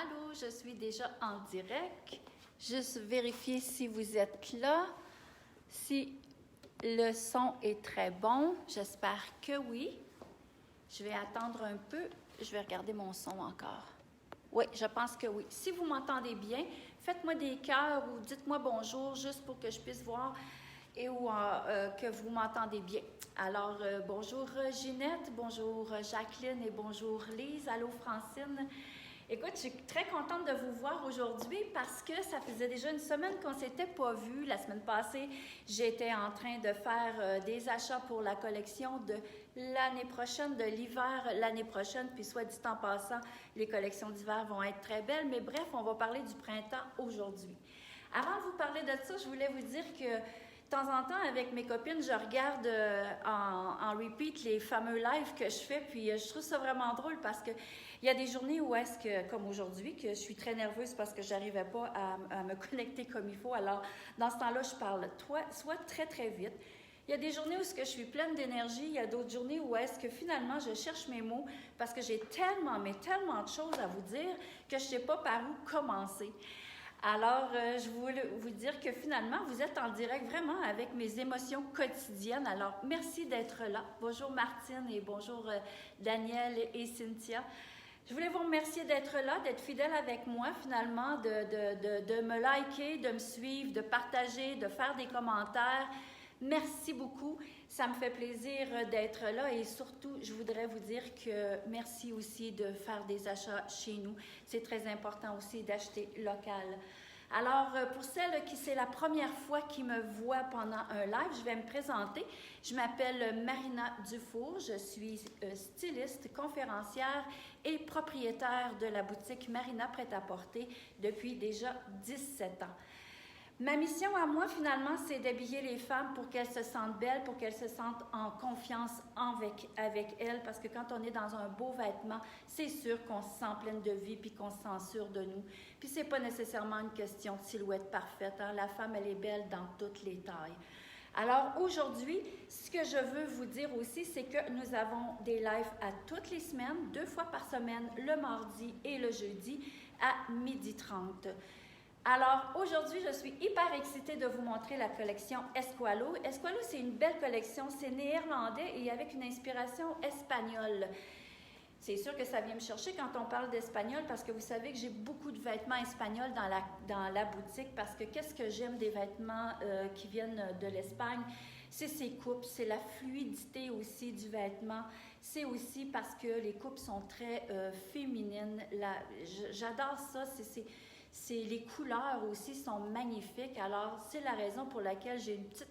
Allô, je suis déjà en direct. Juste vérifier si vous êtes là, si le son est très bon. J'espère que oui. Je vais attendre un peu. Je vais regarder mon son encore. Oui, je pense que oui. Si vous m'entendez bien, faites-moi des cœurs ou dites-moi bonjour juste pour que je puisse voir et que vous m'entendez bien. Alors, bonjour Ginette, bonjour Jacqueline et bonjour Lise. Allô Francine. Écoute, je suis très contente de vous voir aujourd'hui parce que ça faisait déjà une semaine qu'on ne s'était pas vu. La semaine passée, j'étais en train de faire des achats pour la collection de l'année prochaine, de l'hiver l'année prochaine. Puis soit dit en passant, les collections d'hiver vont être très belles. Mais bref, on va parler du printemps aujourd'hui. Avant de vous parler de ça, je voulais vous dire que de temps en temps, avec mes copines, je regarde en repeat les fameux lives que je fais. Puis je trouve ça vraiment drôle parce que il y a des journées où est-ce que, comme aujourd'hui, que je suis très nerveuse parce que je n'arrivais pas à me connecter comme il faut. Alors, dans ce temps-là, je parle soit très, très vite. Il y a des journées où je suis pleine d'énergie. Il y a d'autres journées où est-ce que finalement, je cherche mes mots parce que j'ai tellement, mais tellement de choses à vous dire que je ne sais pas par où commencer. Alors, je voulais vous dire que finalement, vous êtes en direct vraiment avec mes émotions quotidiennes. Alors, merci d'être là. Bonjour Martine et bonjour Daniel et Cynthia. Je voulais vous remercier d'être là, d'être fidèle avec moi finalement, de me liker, de me suivre, de partager, de faire des commentaires. Merci beaucoup. Ça me fait plaisir d'être là et surtout, je voudrais vous dire que merci aussi de faire des achats chez nous. C'est très important aussi d'acheter local. Alors, pour celles qui c'est la première fois qui me voient pendant un live, je vais me présenter. Je m'appelle Marina Dufour, je suis styliste, conférencière et propriétaire de la boutique Marina Prêt-à-Porter depuis déjà 17 ans. Ma mission à moi, finalement, c'est d'habiller les femmes pour qu'elles se sentent belles, pour qu'elles se sentent en confiance avec elles, parce que quand on est dans un beau vêtement, c'est sûr qu'on se sent pleine de vie puis qu'on se sent sûre de nous. Puis c'est pas nécessairement une question de silhouette parfaite, hein? La femme, elle est belle dans toutes les tailles. Alors aujourd'hui, ce que je veux vous dire aussi, c'est que nous avons des lives à toutes les semaines, 2 fois par semaine, le mardi et le jeudi à 12h30. Alors, aujourd'hui, je suis hyper excitée de vous montrer la collection Esqualo. Esqualo, c'est une belle collection, c'est néerlandais et avec une inspiration espagnole. C'est sûr que ça vient me chercher quand on parle d'espagnol parce que vous savez que j'ai beaucoup de vêtements espagnols dans la boutique parce que qu'est-ce que j'aime des vêtements qui viennent de l'Espagne? C'est ses coupes, c'est la fluidité aussi du vêtement. C'est aussi parce que les coupes sont très féminines. J'adore ça, les couleurs aussi sont magnifiques. Alors, c'est la raison pour laquelle j'ai une petite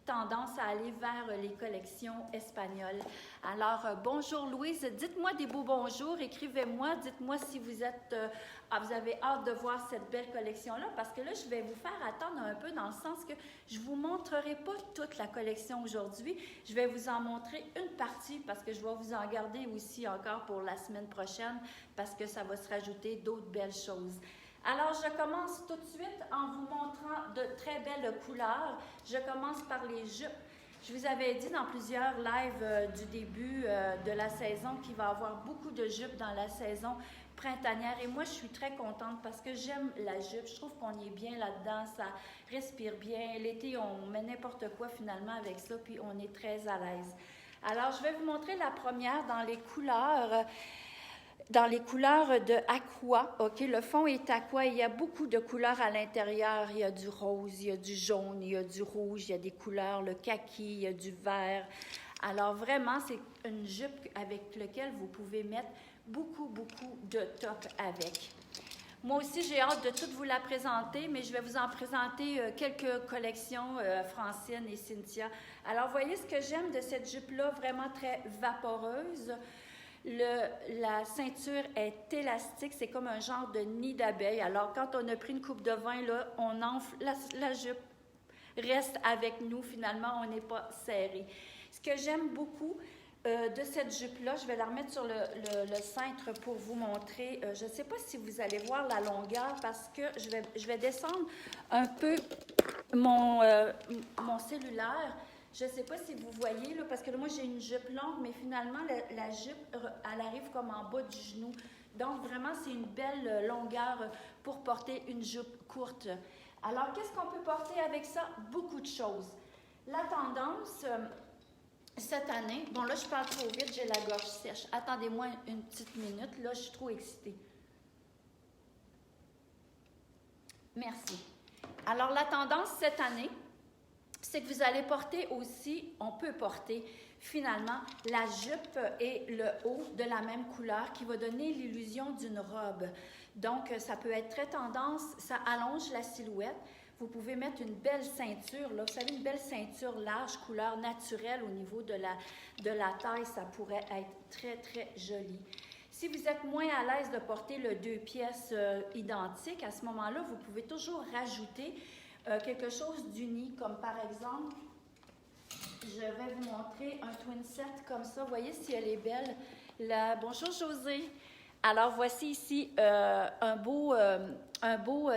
tendance à aller vers les collections espagnoles. Alors, bonjour Louise, dites-moi des beaux bonjours, écrivez-moi, dites-moi si vous avez hâte de voir cette belle collection-là, parce que là, je vais vous faire attendre un peu dans le sens que je ne vous montrerai pas toute la collection aujourd'hui. Je vais vous en montrer une partie parce que je vais vous en garder aussi encore pour la semaine prochaine parce que ça va se rajouter d'autres belles choses. Alors, je commence tout de suite en vous montrant de très belles couleurs. Je commence par les jupes. Je vous avais dit dans plusieurs lives du début de la saison qu'il va y avoir beaucoup de jupes dans la saison printanière. Et moi, je suis très contente parce que j'aime la jupe. Je trouve qu'on est bien là-dedans, ça respire bien. L'été, on met n'importe quoi finalement avec ça, puis on est très à l'aise. Alors, je vais vous montrer la première dans les couleurs. Dans les couleurs de aqua, ok, le fond est aqua, il y a beaucoup de couleurs à l'intérieur, il y a du rose, il y a du jaune, il y a du rouge, il y a des couleurs, le kaki, il y a du vert. Alors vraiment, c'est une jupe avec laquelle vous pouvez mettre beaucoup de top avec. Moi aussi, j'ai hâte de toutes vous la présenter, mais je vais vous en présenter quelques collections, Francine et Cynthia. Alors, voyez ce que j'aime de cette jupe-là, vraiment très vaporeuse. La ceinture est élastique, c'est comme un genre de nid d'abeille. Alors, quand on a pris une coupe de vin, là, on enfle, la jupe reste avec nous. Finalement, on n'est pas serré. Ce que j'aime beaucoup de cette jupe-là, je vais la remettre sur le cintre pour vous montrer. Je ne sais pas si vous allez voir la longueur parce que je vais descendre un peu mon cellulaire. Je ne sais pas si vous voyez, là, parce que là, moi, j'ai une jupe longue, mais finalement, la jupe, elle arrive comme en bas du genou. Donc, vraiment, c'est une belle longueur pour porter une jupe courte. Alors, qu'est-ce qu'on peut porter avec ça? Beaucoup de choses. La tendance, cette année, bon là, je parle trop vite, j'ai la gorge sèche. Attendez-moi une petite minute, là, je suis trop excitée. Merci. Alors, la tendance cette année, c'est que vous allez porter aussi, on peut porter finalement la jupe et le haut de la même couleur qui va donner l'illusion d'une robe. Donc, ça peut être très tendance, ça allonge la silhouette. Vous pouvez mettre une belle ceinture, là, vous savez, une belle ceinture large, couleur naturelle au niveau de la taille, ça pourrait être très, très joli. Si vous êtes moins à l'aise de porter le 2 pièces identiques, à ce moment-là, vous pouvez toujours rajouter quelque chose d'uni, comme par exemple, je vais vous montrer un twin set comme ça. Voyez si elle est belle. Bonjour José. Alors voici ici un beau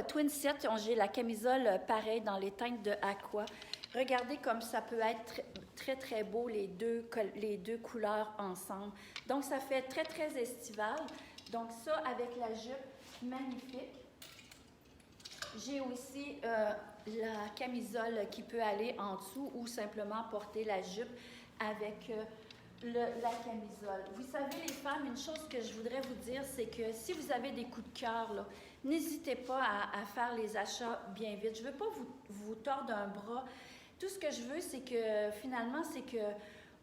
twin set. J'ai la camisole pareil dans les teintes de aqua. Regardez comme ça peut être très, très beau, les deux couleurs ensemble. Donc, ça fait très, très estival. Donc, ça, avec la jupe, magnifique. J'ai aussi la camisole qui peut aller en dessous ou simplement porter la jupe avec la camisole. Vous savez, les femmes, une chose que je voudrais vous dire, c'est que si vous avez des coups de cœur, n'hésitez pas à faire les achats bien vite. Je ne veux pas vous tordre un bras. Tout ce que je veux, c'est que finalement,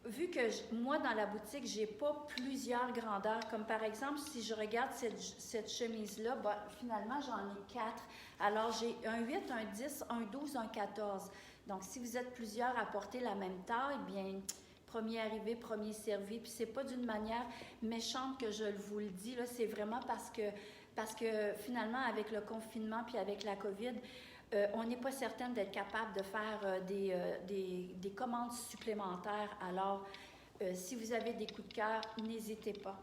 vu que moi, dans la boutique, je n'ai pas plusieurs grandeurs, comme par exemple, si je regarde cette chemise-là, finalement, j'en ai 4. Alors, j'ai un 8, un 10, un 12, un 14. Donc, si vous êtes plusieurs à porter la même taille, bien, premier arrivé, premier servi. Puis, c'est pas d'une manière méchante que je vous le dis, là, c'est vraiment parce que finalement, avec le confinement puis avec la COVID, on n'est pas certaine d'être capable de faire des commandes supplémentaires. Alors, si vous avez des coups de cœur, n'hésitez pas.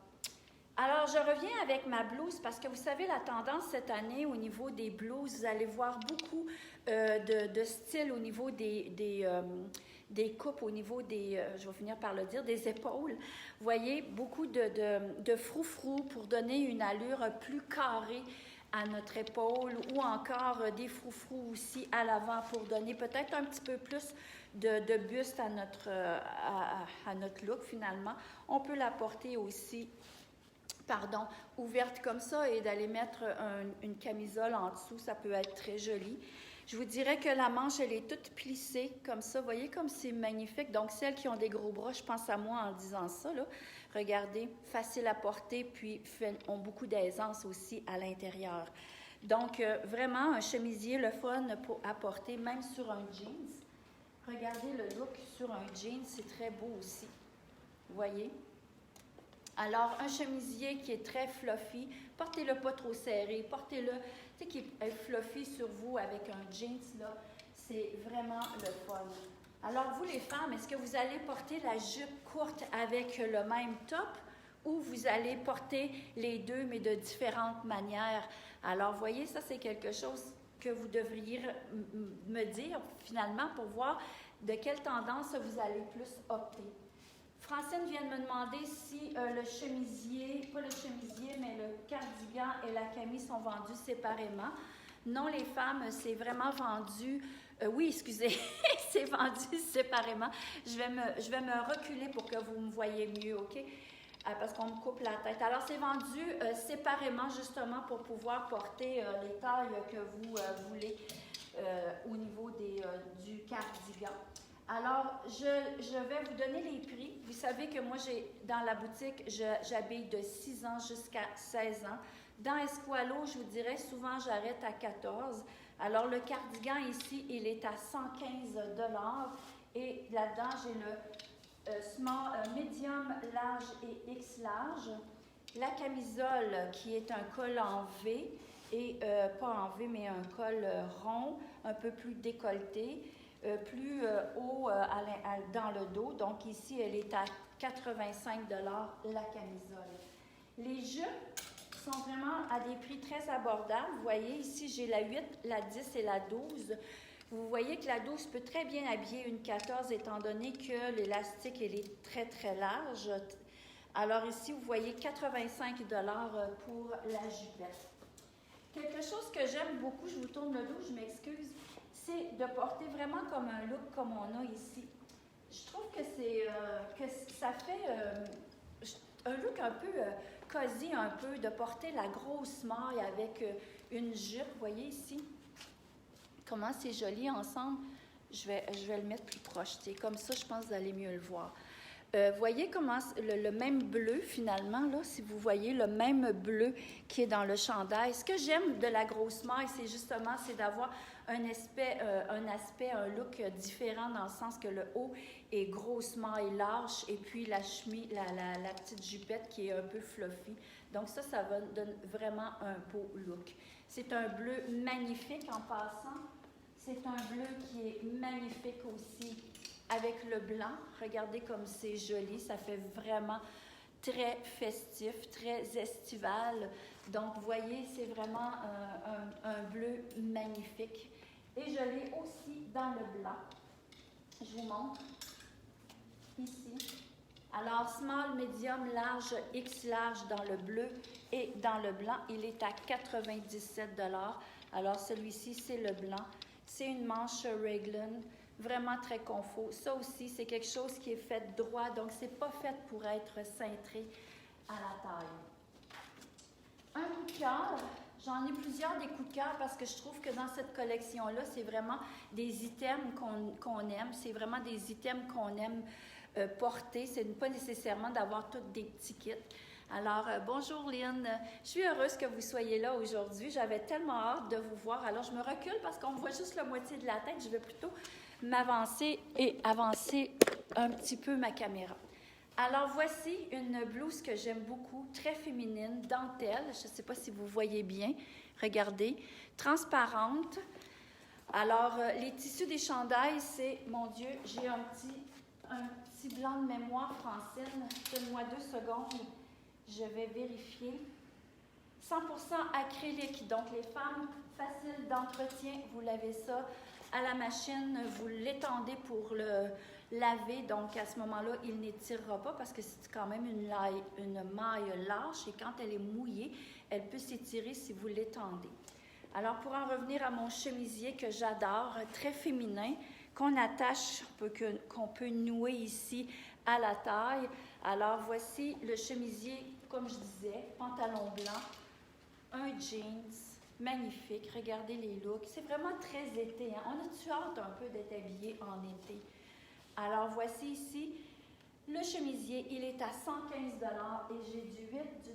Alors, je reviens avec ma blouse parce que vous savez, la tendance cette année au niveau des blouses, vous allez voir beaucoup de styles au niveau des coupes, au niveau je vais finir par le dire, des épaules. Vous voyez, beaucoup de froufrous pour donner une allure plus carrée à notre épaule ou encore des froufrous aussi à l'avant pour donner peut-être un petit peu plus de buste à notre look finalement. On peut la porter aussi, ouverte comme ça et d'aller mettre une camisole en dessous, ça peut être très joli. Je vous dirais que la manche, elle est toute plissée comme ça. Vous voyez comme c'est magnifique. Donc, celles qui ont des gros bras, je pense à moi en disant ça, là. Regardez, facile à porter, puis ont beaucoup d'aisance aussi à l'intérieur. Donc, vraiment, un chemisier, le fun à porter, même sur un jeans. Regardez le look sur un jeans, c'est très beau aussi. Vous voyez? Alors, un chemisier qui est très fluffy, portez-le pas trop serré, portez-le, tu sais, qui est fluffy sur vous avec un jeans, là, c'est vraiment le fun. Alors, vous les femmes, est-ce que vous allez porter la jupe courte avec le même top ou vous allez porter les deux, mais de différentes manières? Alors, vous voyez, ça, c'est quelque chose que vous devriez me dire, finalement, pour voir de quelle tendance vous allez plus opter. Francine vient de me demander si le chemisier, pas le chemisier, mais le cardigan et la camise sont vendus séparément. Non, les femmes, c'est vraiment vendu... oui, excusez, c'est vendu séparément. Je vais me reculer pour que vous me voyez mieux, OK? Parce qu'on me coupe la tête. Alors, c'est vendu séparément, justement, pour pouvoir porter les tailles que vous voulez au niveau du cardigan. Alors, je vais vous donner les prix. Vous savez que moi, dans la boutique, j'habille de 6 ans jusqu'à 16 ans. Dans Esqualo, je vous dirais, souvent, j'arrête à 14. Alors, le cardigan ici, il est à 115 $. Et là-dedans, j'ai le small, medium, large et X large. La camisole, qui est un col en V, et pas en V, mais un col rond, un peu plus décolleté. Plus haut dans le dos. Donc ici, elle est à 85 $ la camisole. Les jupes sont vraiment à des prix très abordables. Vous voyez, ici, j'ai la 8, la 10 et la 12. Vous voyez que la 12 peut très bien habiller une 14 étant donné que l'élastique, elle est très, très large. Alors ici, vous voyez 85 $ pour la jupette. Quelque chose que j'aime beaucoup, je vous tourne le dos, je m'excuse, c'est de porter vraiment comme un look comme on a ici. Je trouve que ça fait un look un peu cosy, un peu, de porter la grosse maille avec une jupe, vous voyez ici, comment c'est joli ensemble. Je vais le mettre plus proche, comme ça, je pense que vous allez mieux le voir. Voyez comment le même bleu, finalement, là, si vous voyez le même bleu qui est dans le chandail. Ce que j'aime de la grosse maille, c'est d'avoir un aspect, un look différent dans le sens que le haut est grosse maille large et puis la chemise, la petite jupette qui est un peu fluffy. Donc ça donne vraiment un beau look. C'est un bleu magnifique en passant. C'est un bleu qui est magnifique aussi avec le blanc. Regardez comme c'est joli. Ça fait vraiment très festif, très estival. Donc, vous voyez, c'est vraiment un bleu magnifique. Et je l'ai aussi dans le blanc. Je vous montre ici. Alors, small, medium, large, X large dans le bleu et dans le blanc, il est à 97 $. Alors, celui-ci, c'est le blanc. C'est une manche raglan, vraiment très confort. Ça aussi, c'est quelque chose qui est fait droit, donc c'est pas fait pour être cintré à la taille. Un coup de cœur, j'en ai plusieurs des coups de cœur parce que je trouve que dans cette collection-là, c'est vraiment des items qu'on aime. C'est vraiment des items qu'on aime porter. C'est pas nécessairement d'avoir toutes des petits kits. Alors, bonjour Lynn. Je suis heureuse que vous soyez là aujourd'hui. J'avais tellement hâte de vous voir. Alors, je me recule parce qu'on voit juste la moitié de la tête. Je vais plutôt m'avancer et avancer un petit peu ma caméra. Alors, voici une blouse que j'aime beaucoup, très féminine, dentelle. Je ne sais pas si vous voyez bien. Regardez. Transparente. Alors, les tissus des chandails, c'est, mon Dieu, j'ai un petit blanc de mémoire, Francine. Donne-moi 2 secondes. Je vais vérifier. 100% acrylique. Donc, les femmes, faciles d'entretien, vous lavez ça à la machine, vous l'étendez pour le laver. Donc, à ce moment-là, il n'étirera pas parce que c'est quand même une maille large et quand elle est mouillée, elle peut s'étirer si vous l'étendez. Alors, pour en revenir à mon chemisier que j'adore, très féminin, qu'on attache, qu'on peut nouer ici à la taille. Alors, voici le chemisier, comme je disais, pantalon blanc, un jeans, magnifique. Regardez les looks. C'est vraiment très été. Hein? On a-tu hâte un peu d'être habillé en été? Alors, voici ici le chemisier. Il est à 115 $ et j'ai du 8, du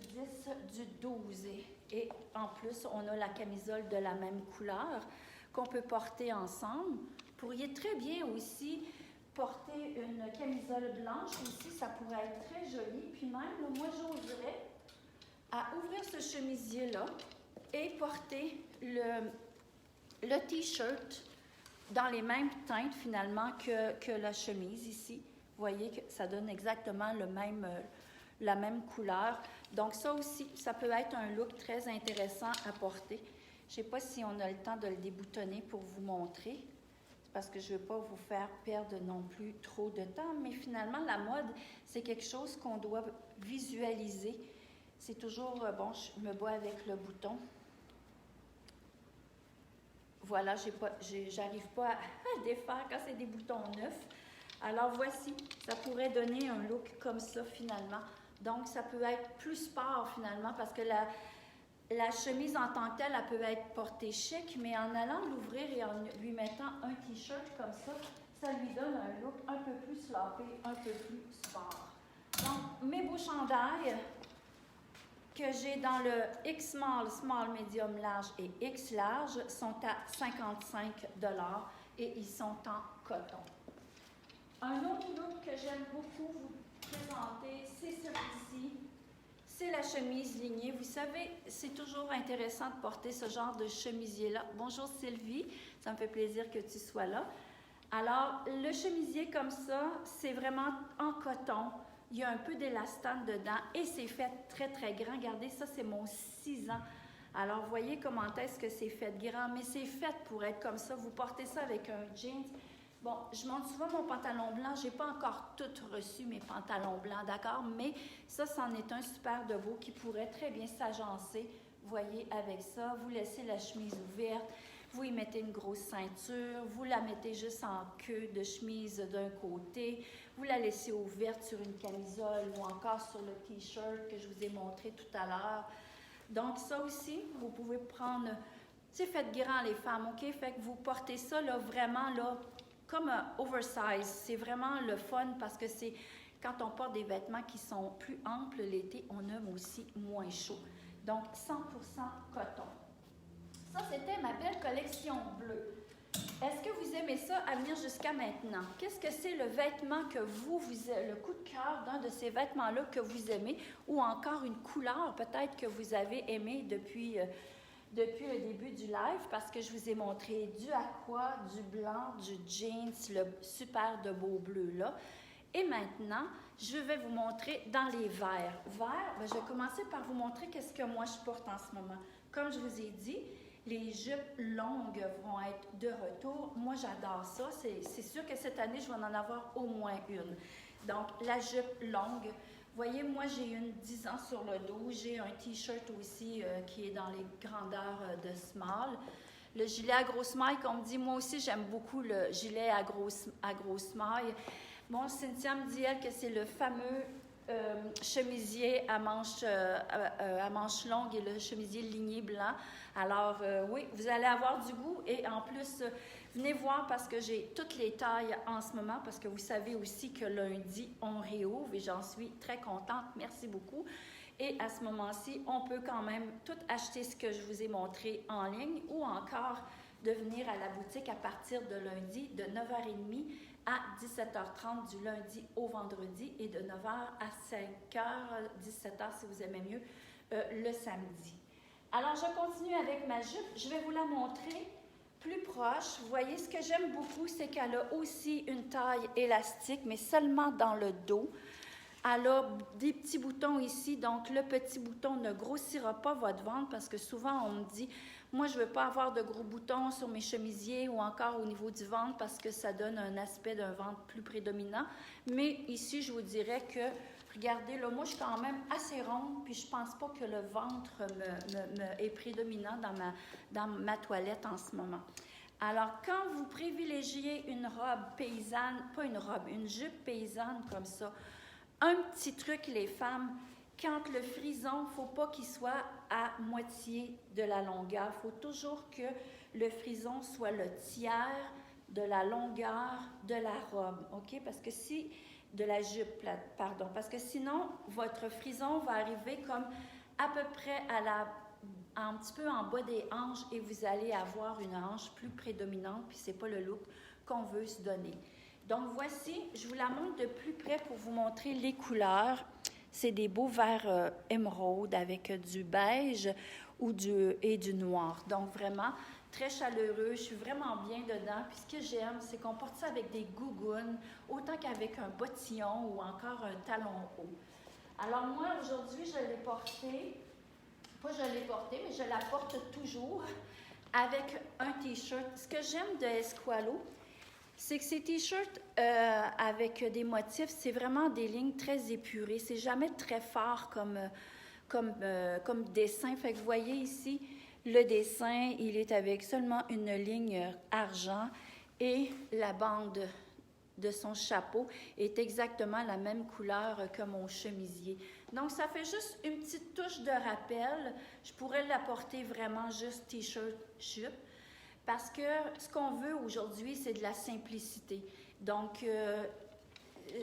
10, du 12. Et en plus, on a la camisole de la même couleur qu'on peut porter ensemble. Vous pourriez très bien aussi porter une camisole blanche aussi, ça pourrait être très joli. Puis même, là, moi, j'oserais à ouvrir ce chemisier-là et porter le T-shirt dans les mêmes teintes, finalement, que la chemise ici. Vous voyez que ça donne exactement la même couleur. Donc, ça aussi, ça peut être un look très intéressant à porter. Je ne sais pas si on a le temps de le déboutonner pour vous montrer, parce que je ne veux pas vous faire perdre non plus trop de temps, mais finalement, la mode, c'est quelque chose qu'on doit visualiser. C'est toujours, bon, je me bats avec le bouton. Voilà, j'arrive pas à défaire quand c'est des boutons neufs. Alors, voici, ça pourrait donner un look comme ça, finalement. Donc, ça peut être plus sport, finalement, parce que la chemise en tant que telle, elle peut être portée chic, mais en allant l'ouvrir et en lui mettant un T-shirt comme ça lui donne un look un peu plus sloppy, un peu plus sport. Donc, mes beaux chandails que j'ai dans le X small, small, medium, large et X large sont à 55 $ et ils sont en coton. Un autre look que j'aime beaucoup vous présenter, c'est celui-ci. C'est la chemise lignée. Vous savez, c'est toujours intéressant de porter ce genre de chemisier-là. Bonjour Sylvie, ça me fait plaisir que tu sois là. Alors, le chemisier comme ça, c'est vraiment en coton. Il y a un peu d'élastane dedans et c'est fait très, très grand. Regardez, ça, c'est mon 6 ans. Alors, voyez comment est-ce que c'est fait grand, mais c'est fait pour être comme ça. Vous portez ça avec un jeans. Bon, je montre souvent mon pantalon blanc. Je n'ai pas encore tout reçu mes pantalons blancs, d'accord? Mais ça, c'en est un super de beau qui pourrait très bien s'agencer. Vous voyez, avec ça, vous laissez la chemise ouverte, vous y mettez une grosse ceinture, vous la mettez juste en queue de chemise d'un côté, vous la laissez ouverte sur une camisole ou encore sur le T-shirt que je vous ai montré tout à l'heure. Donc, ça aussi, vous pouvez prendre... Tu sais, faites grand les femmes, OK? Fait que vous portez ça, là, vraiment, là, comme un oversize. C'est vraiment le fun parce que c'est quand on porte des vêtements qui sont plus amples l'été, on a aussi moins chaud. Donc, 100% coton. Ça, c'était ma belle collection bleue. Est-ce que vous aimez ça à venir jusqu'à maintenant? Qu'est-ce que c'est le vêtement que le coup de cœur d'un de ces vêtements-là que vous aimez ou encore une couleur peut-être que vous avez aimé depuis le début du live parce que je vous ai montré du aqua, du blanc, du jeans, le super de beau bleu là. Et maintenant, je vais vous montrer dans les verts. Verts, je vais commencer par vous montrer qu'est-ce que moi je porte en ce moment. Comme je vous ai dit, les jupes longues vont être de retour. Moi, j'adore ça. C'est sûr que cette année, je vais en avoir au moins une. Donc, la jupe longue. Vous voyez, moi, j'ai une 10 ans sur le dos. J'ai un T-shirt aussi qui est dans les grandeurs de small. Le gilet à grosse maille, comme me dit, moi aussi, j'aime beaucoup le gilet à grosse maille. Bon, Cynthia me dit, elle, que c'est le fameux chemisier à manches longues et le chemisier ligné blanc. Alors, oui, vous allez avoir du goût et en plus, venez voir parce que j'ai toutes les tailles en ce moment parce que vous savez aussi que lundi, on réouvre et j'en suis très contente. Merci beaucoup. Et à ce moment-ci, on peut quand même tout acheter ce que je vous ai montré en ligne ou encore de venir à la boutique à partir de lundi de 9h30 à 17h30 du lundi au vendredi et de 9h à 5h, 17h si vous aimez mieux, le samedi. Alors, je continue avec ma jupe. Je vais vous la montrer plus proche. Vous voyez, ce que j'aime beaucoup, c'est qu'elle a aussi une taille élastique, mais seulement dans le dos. Elle a des petits boutons ici, donc le petit bouton ne grossira pas votre ventre parce que souvent on me dit, moi je ne veux pas avoir de gros boutons sur mes chemisiers ou encore au niveau du ventre parce que ça donne un aspect d'un ventre plus prédominant. Mais ici, je vous dirais que, regardez, là, moi je suis quand même assez ronde puis je ne pense pas que le ventre est prédominant dans ma toilette en ce moment. Alors, quand vous privilégiez une robe paysanne, pas une robe, une jupe paysanne comme ça, un petit truc, les femmes, quand le frison, il ne faut pas qu'il soit à moitié de la longueur. Il faut toujours que le frison soit le tiers de la longueur de la robe, OK? Parce que si, de la jupe, pardon, parce que sinon, votre frison va arriver comme à peu près un petit peu en bas des hanches et vous allez avoir une hanche plus prédominante, puis ce n'est pas le look qu'on veut se donner. Donc, voici, je vous la montre de plus près pour vous montrer les couleurs. C'est des beaux verts émeraude avec du beige et du noir. Donc, vraiment, très chaleureux. Je suis vraiment bien dedans. Puis, ce que j'aime, c'est qu'on porte ça avec des gougounes, autant qu'avec un bottillon ou encore un talon haut. Alors, moi, aujourd'hui, je l'ai porté. Pas je l'ai porté, mais je la porte toujours avec un T-shirt. Ce que j'aime de Esqualo, c'est que ces T-shirts avec des motifs, c'est vraiment des lignes très épurées. C'est jamais très fort comme dessin. Fait que vous voyez ici, le dessin, il est avec seulement une ligne argent et la bande de son chapeau est exactement la même couleur que mon chemisier. Donc, ça fait juste une petite touche de rappel. Je pourrais la porter vraiment juste T-shirt, jupe. Parce que ce qu'on veut aujourd'hui, c'est de la simplicité. Donc,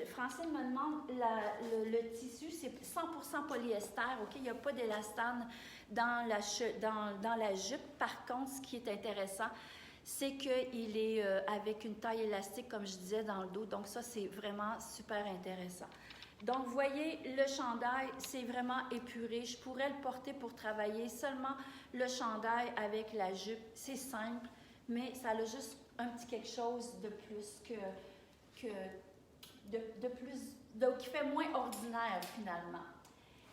Francine me demande, le tissu, c'est 100% polyester, OK? Il n'y a pas d'élastane dans la jupe. Par contre, ce qui est intéressant, c'est qu'il est avec une taille élastique, comme je disais, dans le dos. Donc, ça, c'est vraiment super intéressant. Donc, vous voyez, le chandail, c'est vraiment épuré. Je pourrais le porter pour travailler seulement le chandail avec la jupe. C'est simple, mais ça a juste un petit quelque chose de plus qui fait moins ordinaire, finalement.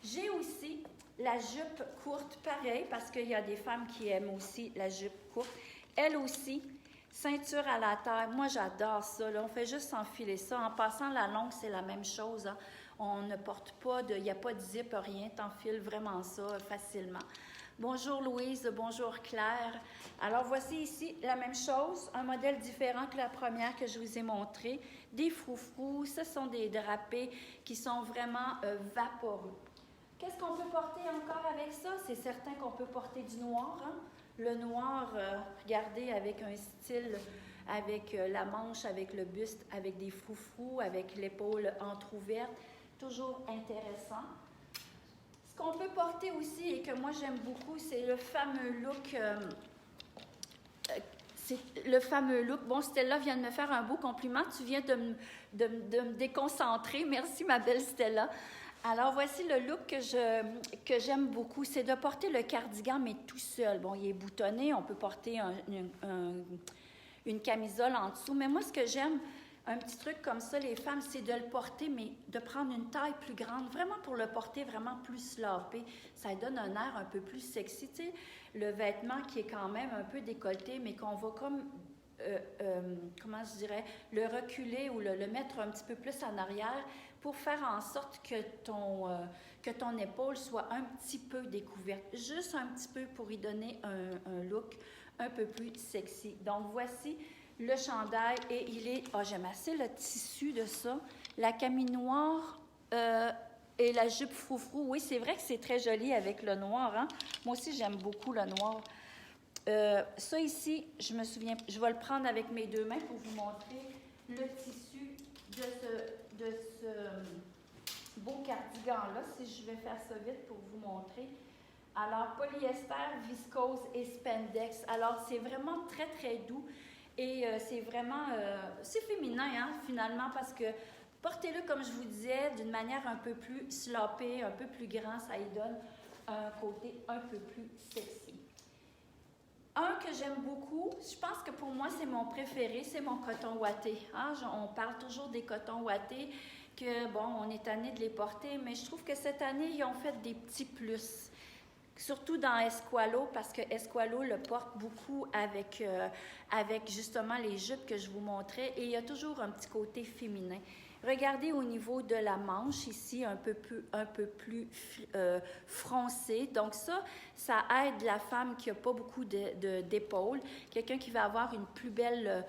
J'ai aussi la jupe courte, pareil, parce qu'il y a des femmes qui aiment aussi la jupe courte. Elle aussi, Ceinture à la taille, moi j'adore ça. Là. On fait juste enfiler ça. En passant, la longue, c'est la même chose. Hein. On ne porte pas il n'y a pas de zip, rien. T'enfiles vraiment ça facilement. Bonjour Louise, bonjour Claire. Alors voici ici la même chose, un modèle différent que la première que je vous ai montré. Des froufrous, ce sont des drapés qui sont vraiment vaporeux. Qu'est-ce qu'on peut porter encore avec ça? C'est certain qu'on peut porter du noir. Hein? Le noir, regardez, avec un style, avec la manche, avec le buste, avec des froufrous, avec l'épaule entrouverte. Toujours intéressant. Ce qu'on peut porter aussi et que moi j'aime beaucoup, c'est le fameux look. Bon, Stella vient de me faire un beau compliment. Tu viens de me déconcentrer. Merci, ma belle Stella. Alors, voici le look que j'aime beaucoup. C'est de porter le cardigan, mais tout seul. Bon, il est boutonné. On peut porter une camisole en dessous. Mais moi, ce que j'aime, un petit truc comme ça, les femmes, c'est de le porter, mais de prendre une taille plus grande, vraiment pour le porter vraiment plus slopé. Ça donne un air un peu plus sexy. Tu sais, le vêtement qui est quand même un peu décolleté, mais qu'on va comme, comment je dirais, le reculer ou le mettre un petit peu plus en arrière pour faire en sorte que ton épaule soit un petit peu découverte. Juste un petit peu pour y donner un look un peu plus sexy. Donc, voici le chandail et il est... Oh, j'aime assez le tissu de ça. La camine noire et la jupe froufrou. Oui, c'est vrai que c'est très joli avec le noir. Hein? Moi aussi, j'aime beaucoup le noir. Ça ici, je me souviens... Je vais le prendre avec mes deux mains pour vous montrer le tissu de ce beau cardigan-là. Si je vais faire ça vite pour vous montrer. Alors, polyester, viscose et spandex. Alors, c'est vraiment très, très doux. Et c'est vraiment, c'est féminin, hein, finalement, parce que portez-le, comme je vous disais, d'une manière un peu plus slopée, un peu plus grand, ça y donne un côté un peu plus sexy. Un que j'aime beaucoup, je pense que pour moi, c'est mon préféré, c'est mon coton ouaté. Hein? On parle toujours des cotons ouatés, que, bon, on est tanné de les porter, mais je trouve que cette année, ils ont fait des petits plus. Surtout dans Esqualo, parce que Esqualo le porte beaucoup avec justement les jupes que je vous montrais. Et il y a toujours un petit côté féminin. Regardez au niveau de la manche ici, un peu plus froncé. Donc ça aide la femme qui n'a pas beaucoup d'épaules. Quelqu'un qui va avoir une plus belle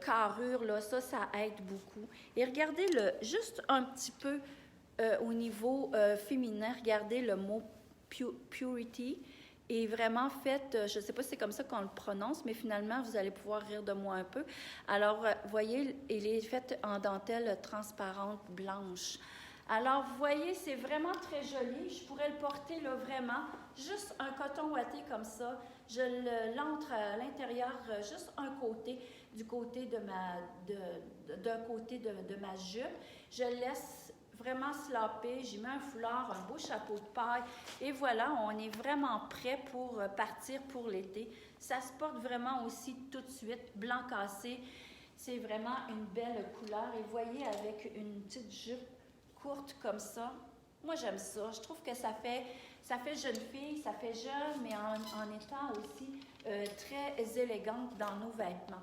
carrure, là, ça aide beaucoup. Et regardez juste un petit peu au niveau féminin, regardez le mot Purity est vraiment faite, je ne sais pas si c'est comme ça qu'on le prononce, mais finalement, vous allez pouvoir rire de moi un peu. Alors, vous voyez, il est fait en dentelle transparente blanche. Alors, vous voyez, c'est vraiment très joli. Je pourrais le porter, là, vraiment, juste un coton ouaté comme ça. Je l'entre à l'intérieur, juste un côté, du côté d'un côté de ma jupe. Je laisse vraiment slopé, j'y mets un foulard, un beau chapeau de paille et voilà, on est vraiment prêt pour partir pour l'été. Ça se porte vraiment aussi tout de suite, blanc cassé, c'est vraiment une belle couleur et voyez avec une petite jupe courte comme ça, moi j'aime ça, je trouve que ça fait jeune fille, ça fait jeune mais en étant aussi très élégante dans nos vêtements.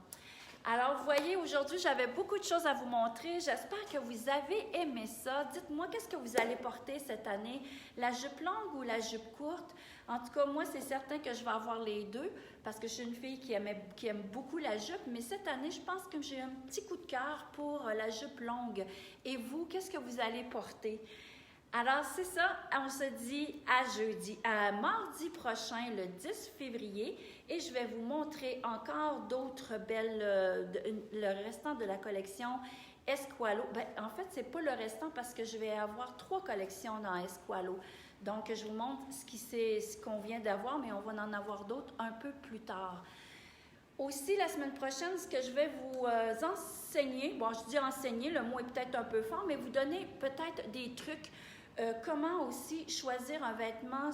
Alors, vous voyez, aujourd'hui, j'avais beaucoup de choses à vous montrer. J'espère que vous avez aimé ça. Dites-moi, qu'est-ce que vous allez porter cette année? La jupe longue ou la jupe courte? En tout cas, moi, c'est certain que je vais avoir les deux parce que je suis une fille qui aime beaucoup la jupe. Mais cette année, je pense que j'ai un petit coup de cœur pour la jupe longue. Et vous, qu'est-ce que vous allez porter? Alors, c'est ça, on se dit à mardi prochain, le 10 février, et je vais vous montrer encore d'autres belles, le restant de la collection Esqualo. Ben, en fait, c'est pas le restant parce que je vais avoir 3 collections dans Esqualo. Donc, je vous montre ce qu'on vient d'avoir, mais on va en avoir d'autres un peu plus tard. Aussi, la semaine prochaine, ce que je vais vous enseigner, bon, je dis enseigner, le mot est peut-être un peu fort, mais vous donner peut-être des trucs. Comment aussi choisir un vêtement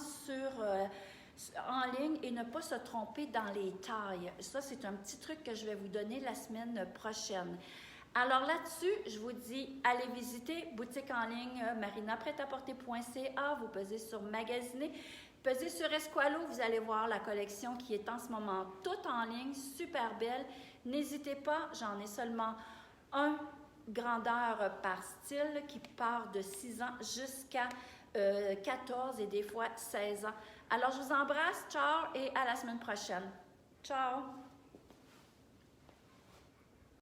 en ligne et ne pas se tromper dans les tailles. Ça, c'est un petit truc que je vais vous donner la semaine prochaine. Alors là-dessus, je vous dis, allez visiter boutique en ligne marinapretaporter.ca, vous pesez sur magasiner, pesez sur Esqualo, vous allez voir la collection qui est en ce moment toute en ligne, super belle. N'hésitez pas, j'en ai seulement un grandeur par style qui part de 6 ans jusqu'à 14 et des fois 16 ans. Alors je vous embrasse, ciao et à la semaine prochaine. Ciao!